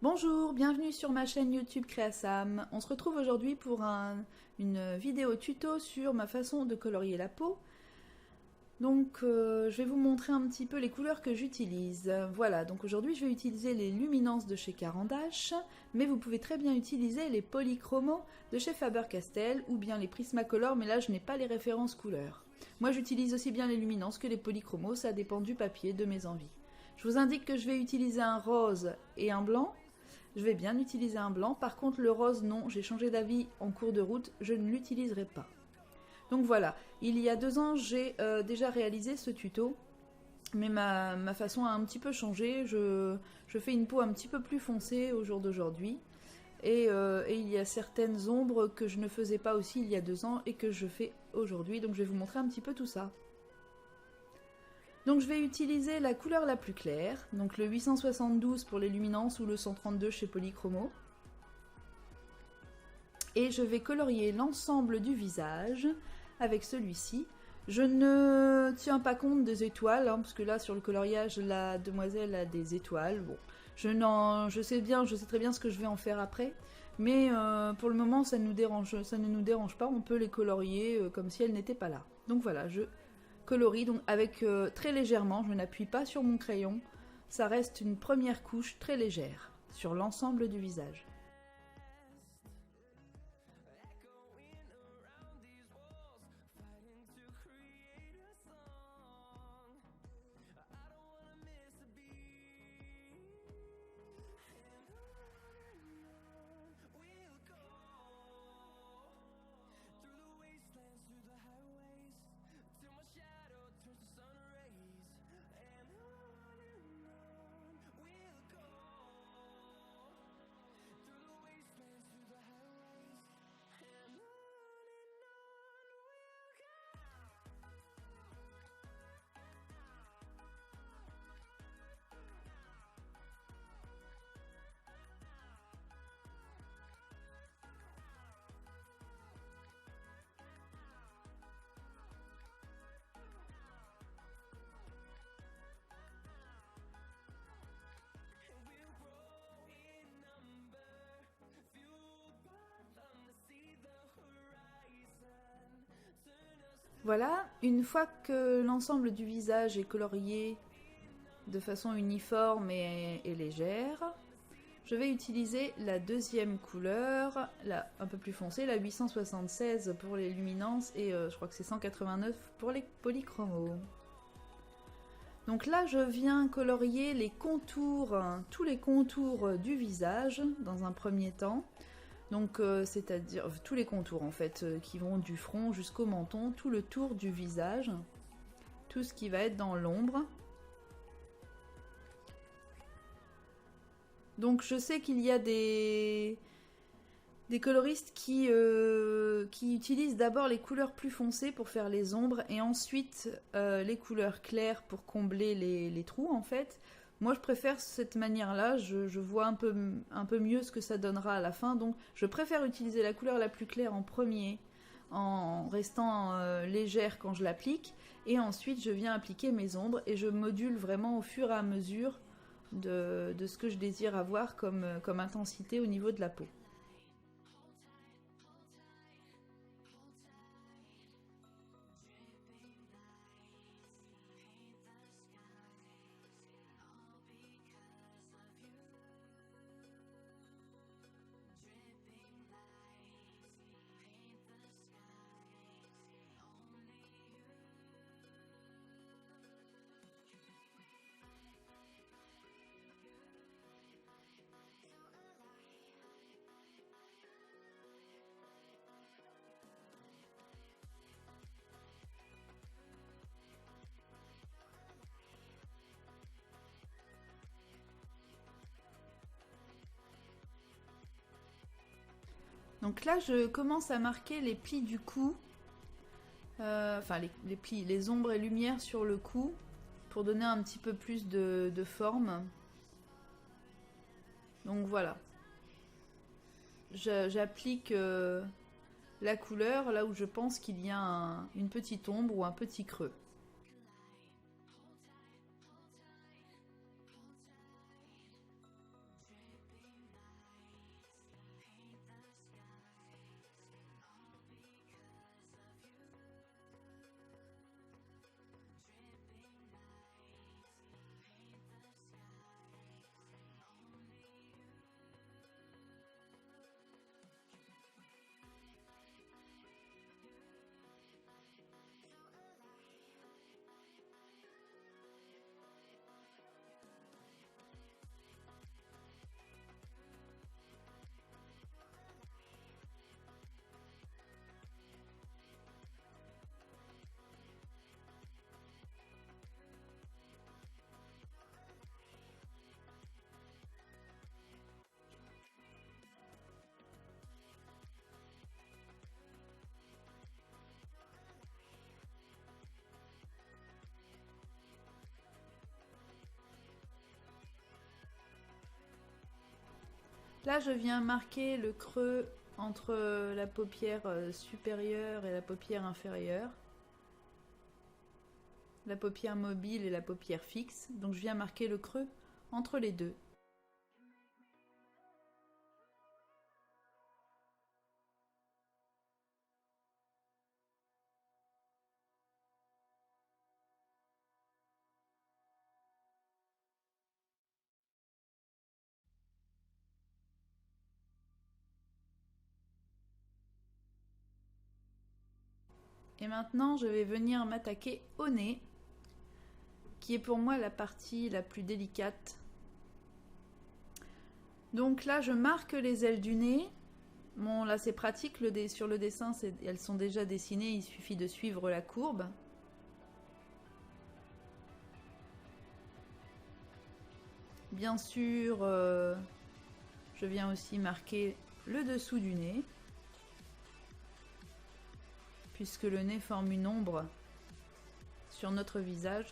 Bonjour, bienvenue sur ma chaîne YouTube Créasam. On se retrouve aujourd'hui pour une vidéo tuto sur ma façon de colorier la peau. Donc je vais vous montrer un petit peu les couleurs que j'utilise. Voilà, donc aujourd'hui je vais utiliser les luminances de chez Caran d'Ache, mais vous pouvez très bien utiliser les polychromos de chez Faber-Castell ou bien les Prismacolor, mais là je n'ai pas les références couleurs. Moi j'utilise aussi bien les luminances que les polychromos, ça dépend du papier, de mes envies. Je vous indique que je vais utiliser un rose et un blanc. Je vais bien utiliser un blanc, par contre le rose non, j'ai changé d'avis en cours de route, je ne l'utiliserai pas. Donc voilà, il y a 2 ans j'ai déjà réalisé ce tuto, mais ma façon a un petit peu changé, je fais une peau un petit peu plus foncée au jour d'aujourd'hui, et il y a certaines ombres que je ne faisais pas aussi il y a 2 ans et que je fais aujourd'hui, donc je vais vous montrer un petit peu tout ça. Donc je vais utiliser la couleur la plus claire, donc le 872 pour les luminances ou le 132 chez Polychromo. Et je vais colorier l'ensemble du visage avec celui-ci. Je ne tiens pas compte des étoiles, parce que là sur le coloriage, la demoiselle a des étoiles. Bon, je sais très bien ce que je vais en faire après, mais pour le moment ça ne nous dérange pas, on peut les colorier comme si elles n'étaient pas là. Donc voilà, je colorie donc avec très légèrement, je n'appuie pas sur mon crayon, ça reste une première couche très légère sur l'ensemble du visage. Voilà, une fois que l'ensemble du visage est colorié de façon uniforme et légère, je vais utiliser la deuxième couleur, un peu plus foncée, la 876 pour les luminances et je crois que c'est 189 pour les polychromos. Donc là, je viens colorier les contours, tous les contours du visage dans un premier temps. Donc c'est-à-dire tous les contours en fait qui vont du front jusqu'au menton, tout le tour du visage, tout ce qui va être dans l'ombre. Donc je sais qu'il y a des coloristes qui utilisent d'abord les couleurs plus foncées pour faire les ombres et ensuite les couleurs claires pour combler les trous en fait. Moi je préfère cette manière-là, je vois un peu mieux ce que ça donnera à la fin, donc je préfère utiliser la couleur la plus claire en premier, en restant légère quand je l'applique, et ensuite je viens appliquer mes ombres et je module vraiment au fur et à mesure de ce que je désire avoir comme intensité au niveau de la peau. Donc là, je commence à marquer les plis du cou, enfin les plis, les ombres et lumières sur le cou, pour donner un petit peu plus de forme. Donc voilà. j'applique la couleur là où je pense qu'il y a une petite ombre ou un petit creux. Là, je viens marquer le creux entre la paupière supérieure et la paupière inférieure. La paupière mobile et la paupière fixe. Donc je viens marquer le creux entre les deux. Et maintenant, je vais venir m'attaquer au nez, qui est pour moi la partie la plus délicate. Donc là, je marque les ailes du nez. Bon, là, c'est pratique, sur le dessin, elles sont déjà dessinées, il suffit de suivre la courbe. Bien sûr, je viens aussi marquer le dessous du nez, puisque le nez forme une ombre sur notre visage.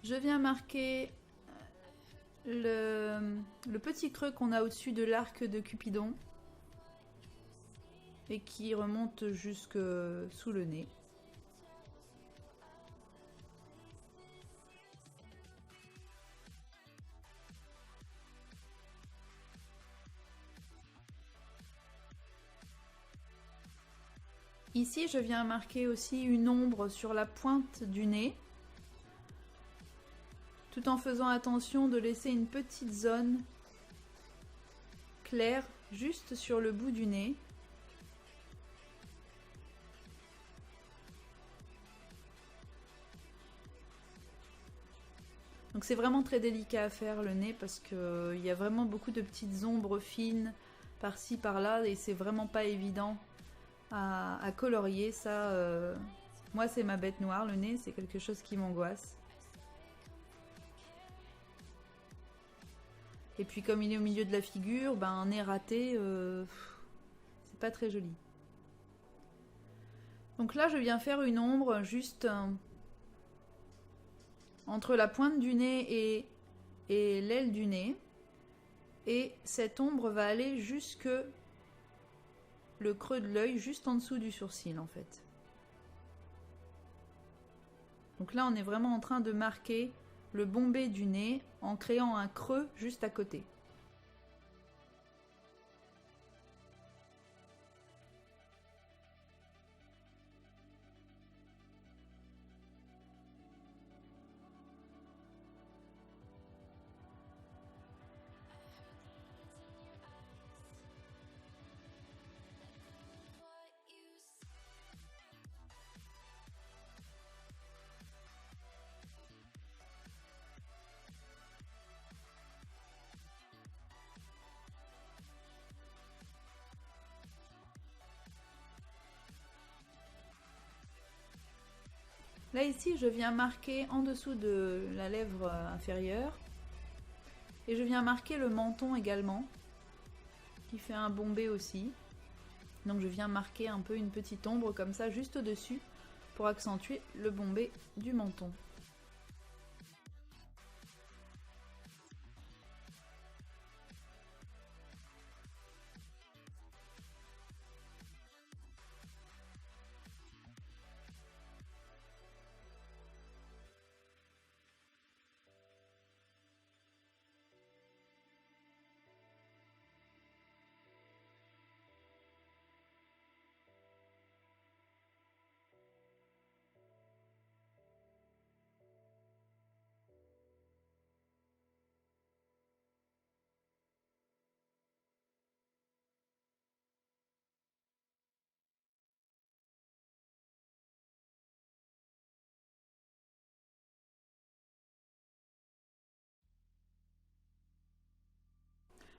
Je viens marquer le petit creux qu'on a au-dessus de l'arc de Cupidon et qui remonte jusque sous le nez. Ici, je viens marquer aussi une ombre sur la pointe du nez, tout en faisant attention de laisser une petite zone claire juste sur le bout du nez. Donc c'est vraiment très délicat à faire le nez parce qu'il y a vraiment beaucoup de petites ombres fines par-ci par-là et c'est vraiment pas évident à colorier. Ça, moi c'est ma bête noire, le nez, c'est quelque chose qui m'angoisse. Et puis comme il est au milieu de la figure, ben, un nez raté, c'est pas très joli. Donc là je viens faire une ombre juste entre la pointe du nez et l'aile du nez. Et cette ombre va aller jusque le creux de l'œil, juste en dessous du sourcil en fait. Donc là on est vraiment en train de marquer le bombé du nez en créant un creux juste à côté. Là ici je viens marquer en dessous de la lèvre inférieure et je viens marquer le menton également qui fait un bombé aussi. Donc je viens marquer un peu une petite ombre comme ça juste au-dessus pour accentuer le bombé du menton.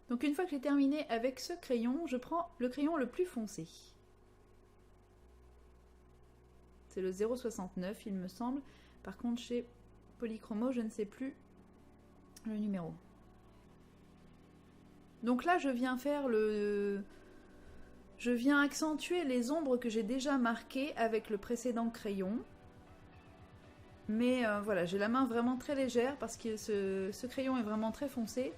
Donc une fois que j'ai terminé avec ce crayon, je prends le crayon le plus foncé. C'est le 0,69 il me semble. Par contre chez Polychromo, je ne sais plus le numéro. Donc là je viens faire je viens accentuer les ombres que j'ai déjà marquées avec le précédent crayon. Mais voilà, j'ai la main vraiment très légère parce que ce crayon est vraiment très foncé.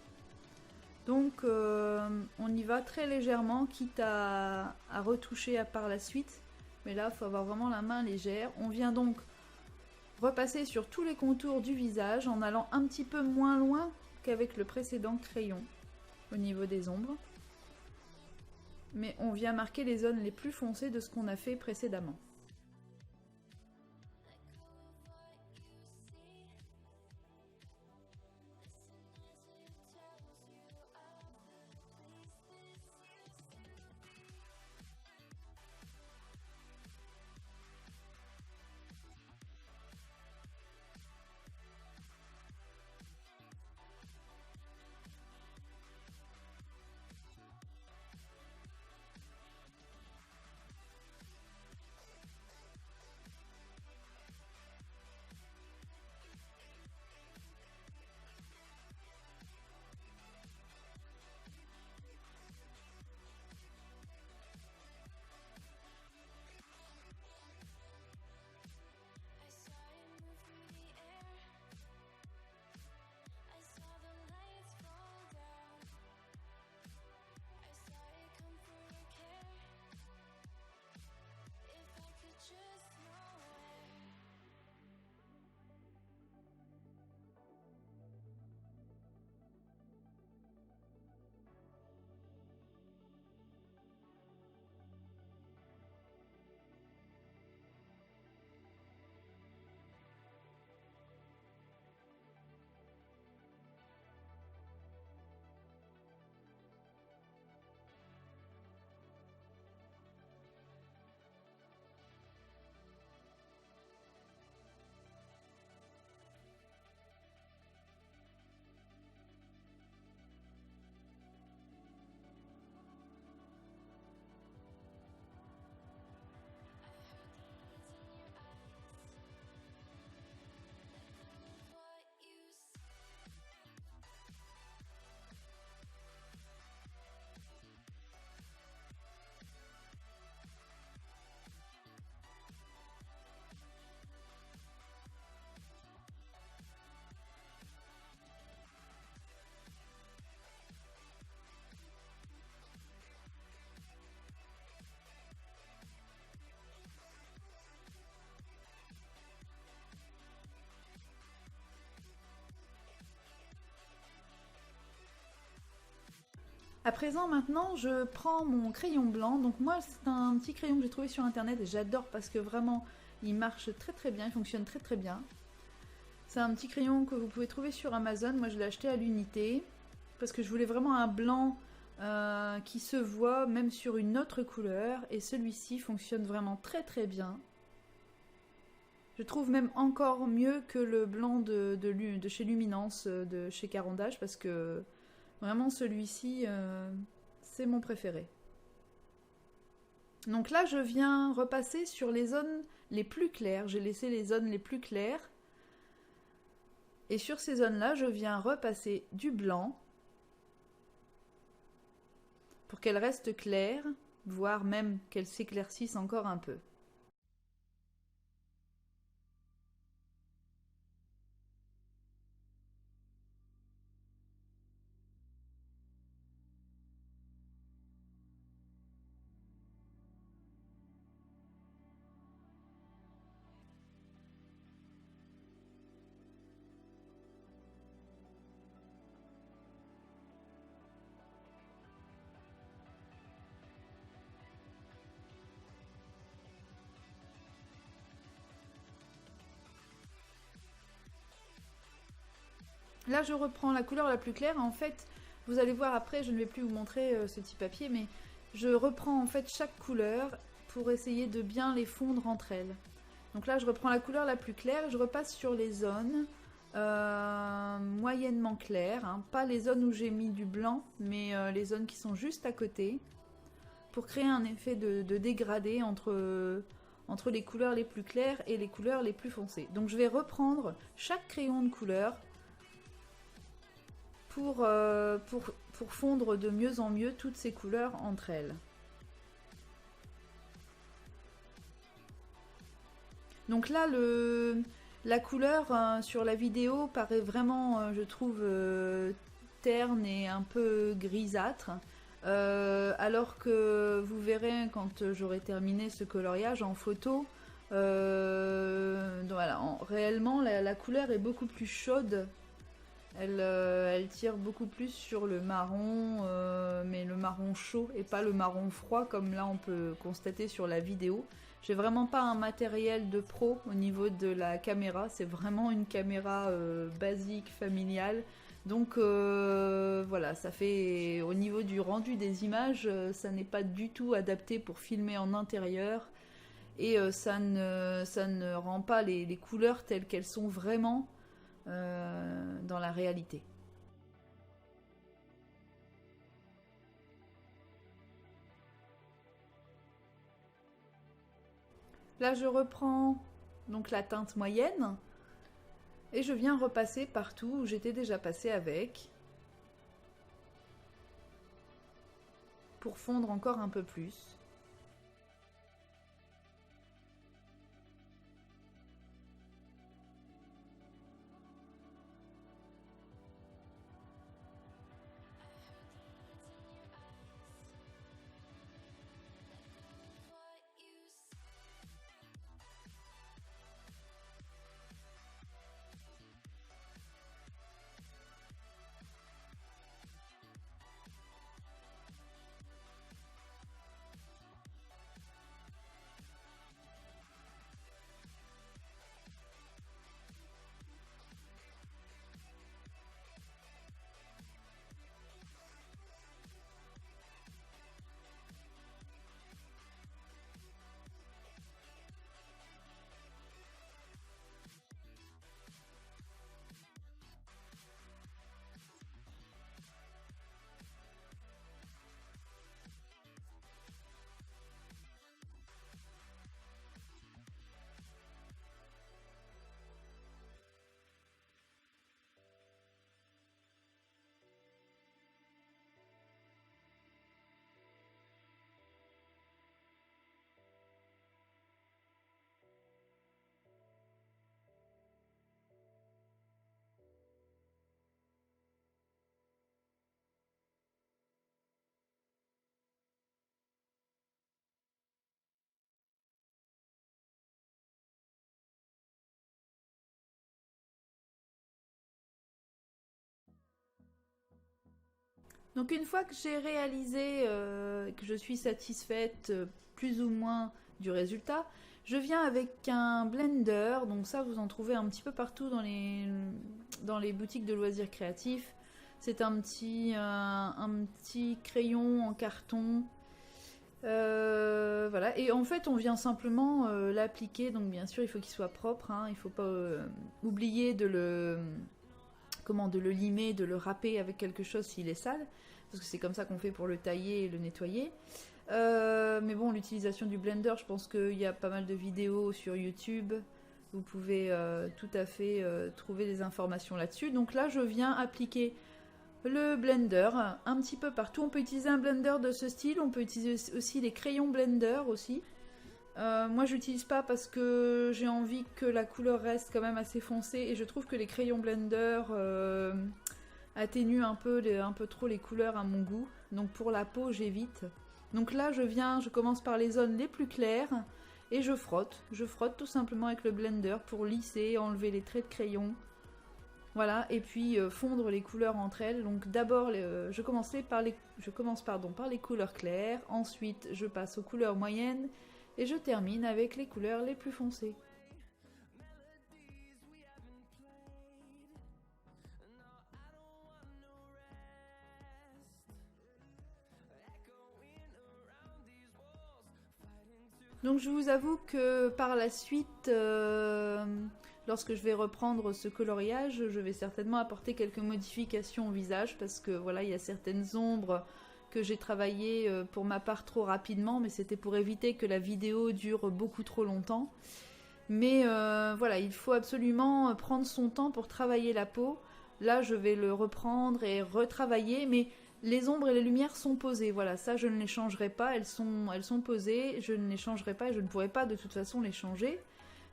Donc on y va très légèrement, quitte à retoucher par la suite. Mais là, il faut avoir vraiment la main légère. On vient donc repasser sur tous les contours du visage en allant un petit peu moins loin qu'avec le précédent crayon au niveau des ombres. Mais on vient marquer les zones les plus foncées de ce qu'on a fait précédemment. À présent, maintenant, je prends mon crayon blanc. Donc moi, c'est un petit crayon que j'ai trouvé sur internet et j'adore parce que vraiment, il marche très très bien, il fonctionne très très bien. C'est un petit crayon que vous pouvez trouver sur Amazon. Moi, je l'ai acheté à l'unité parce que je voulais vraiment un blanc qui se voit même sur une autre couleur. Et celui-ci fonctionne vraiment très très bien. Je trouve même encore mieux que le blanc de chez Luminance, de chez Caran d'Ache, parce que vraiment celui-ci, c'est mon préféré. Donc là, je viens repasser sur les zones les plus claires. J'ai laissé les zones les plus claires. Et sur ces zones-là, je viens repasser du blanc pour qu'elles restent claires, voire même qu'elles s'éclaircissent encore un peu. Là, je reprends la couleur la plus claire. En fait, vous allez voir après, je ne vais plus vous montrer ce petit papier, mais je reprends en fait chaque couleur pour essayer de bien les fondre entre elles. Donc là, je reprends la couleur la plus claire, je repasse sur les zones moyennement claires, hein, pas les zones où j'ai mis du blanc, mais les zones qui sont juste à côté, pour créer un effet de dégradé entre les couleurs les plus claires et les couleurs les plus foncées. Donc je vais reprendre chaque crayon de couleur pour fondre de mieux en mieux toutes ces couleurs entre elles. Donc là, la couleur sur la vidéo paraît vraiment, je trouve, terne et un peu grisâtre. Alors que vous verrez quand j'aurai terminé ce coloriage en photo, voilà, réellement la couleur est beaucoup plus chaude. Elle tire beaucoup plus sur le marron, mais le marron chaud et pas le marron froid comme là on peut constater sur la vidéo. J'ai vraiment pas un matériel de pro au niveau de la caméra, c'est vraiment une caméra basique, familiale. Donc voilà, ça fait au niveau du rendu des images, ça n'est pas du tout adapté pour filmer en intérieur et ça ne rend pas les couleurs telles qu'elles sont vraiment dans la réalité. Là, je reprends donc la teinte moyenne et je viens repasser partout où j'étais déjà passée avec pour fondre encore un peu plus. Donc une fois que j'ai réalisé que je suis satisfaite plus ou moins du résultat, je viens avec un blender, donc ça vous en trouvez un petit peu partout dans les boutiques de loisirs créatifs. C'est un petit crayon en carton. Voilà, et en fait on vient simplement l'appliquer, donc bien sûr il faut qu'il soit propre, hein. Il ne faut pas oublier de le limer, de le râper avec quelque chose s'il est sale, parce que c'est comme ça qu'on fait pour le tailler et le nettoyer. Mais bon, l'utilisation du blender, je pense qu'il y a pas mal de vidéos sur YouTube. Vous pouvez tout à fait trouver des informations là-dessus. Donc là, je viens appliquer le blender un petit peu partout. On peut utiliser un blender de ce style, on peut utiliser aussi les crayons blender aussi. Moi j'utilise pas parce que j'ai envie que la couleur reste quand même assez foncée et je trouve que les crayons blender atténuent un peu trop les couleurs à mon goût. Donc pour la peau j'évite. Donc là je commence par les zones les plus claires et je frotte tout simplement avec le blender pour lisser, enlever les traits de crayon. Voilà, et puis fondre les couleurs entre elles. Donc d'abord, je commence par les couleurs claires, ensuite je passe aux couleurs moyennes, et je termine avec les couleurs les plus foncées. Donc je vous avoue que par la suite, lorsque je vais reprendre ce coloriage, je vais certainement apporter quelques modifications au visage parce que voilà, il y a certaines ombres que j'ai travaillées pour ma part trop rapidement, mais c'était pour éviter que la vidéo dure beaucoup trop longtemps. Mais voilà, il faut absolument prendre son temps pour travailler la peau. Là, je vais le reprendre et retravailler, mais les ombres et les lumières sont posées. Voilà, ça, je ne les changerai pas. Elles sont posées, je ne les changerai pas et je ne pourrai pas de toute façon les changer.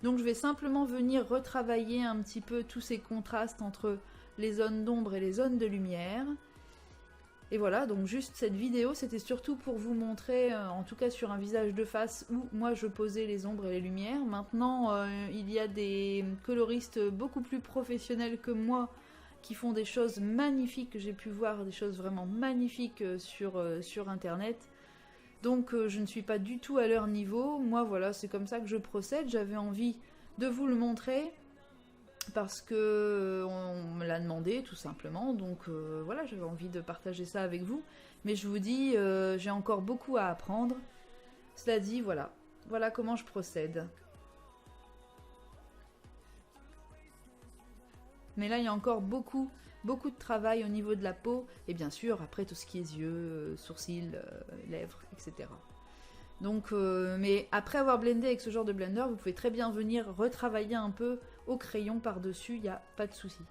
Donc, je vais simplement venir retravailler un petit peu tous ces contrastes entre les zones d'ombre et les zones de lumière. Et voilà, donc juste cette vidéo, c'était surtout pour vous montrer, en tout cas sur un visage de face où moi je posais les ombres et les lumières. Maintenant, il y a des coloristes beaucoup plus professionnels que moi qui font des choses magnifiques, que j'ai pu voir, des choses vraiment magnifiques sur internet. Donc je ne suis pas du tout à leur niveau. Moi voilà, c'est comme ça que je procède. J'avais envie de vous le montrer parce que on me l'a demandé tout simplement, donc voilà, j'avais envie de partager ça avec vous, mais je vous dis, j'ai encore beaucoup à apprendre. Cela dit, voilà comment je procède. Mais là, il y a encore beaucoup de travail au niveau de la peau, et bien sûr, après tout ce qui est yeux, sourcils, lèvres, etc. Donc, mais après avoir blendé avec ce genre de blender, vous pouvez très bien venir retravailler un peu au crayon par-dessus, il n'y a pas de souci.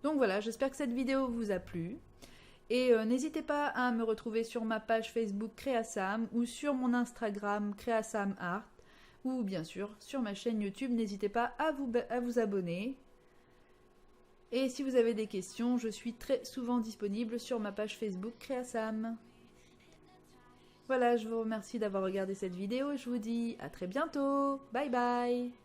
Donc voilà, j'espère que cette vidéo vous a plu. Et n'hésitez pas à me retrouver sur ma page Facebook Créasam ou sur mon Instagram Créasam Art ou bien sûr sur ma chaîne YouTube. N'hésitez pas à vous abonner. Et si vous avez des questions, je suis très souvent disponible sur ma page Facebook Créasam. Voilà, je vous remercie d'avoir regardé cette vidéo et je vous dis à très bientôt. Bye bye.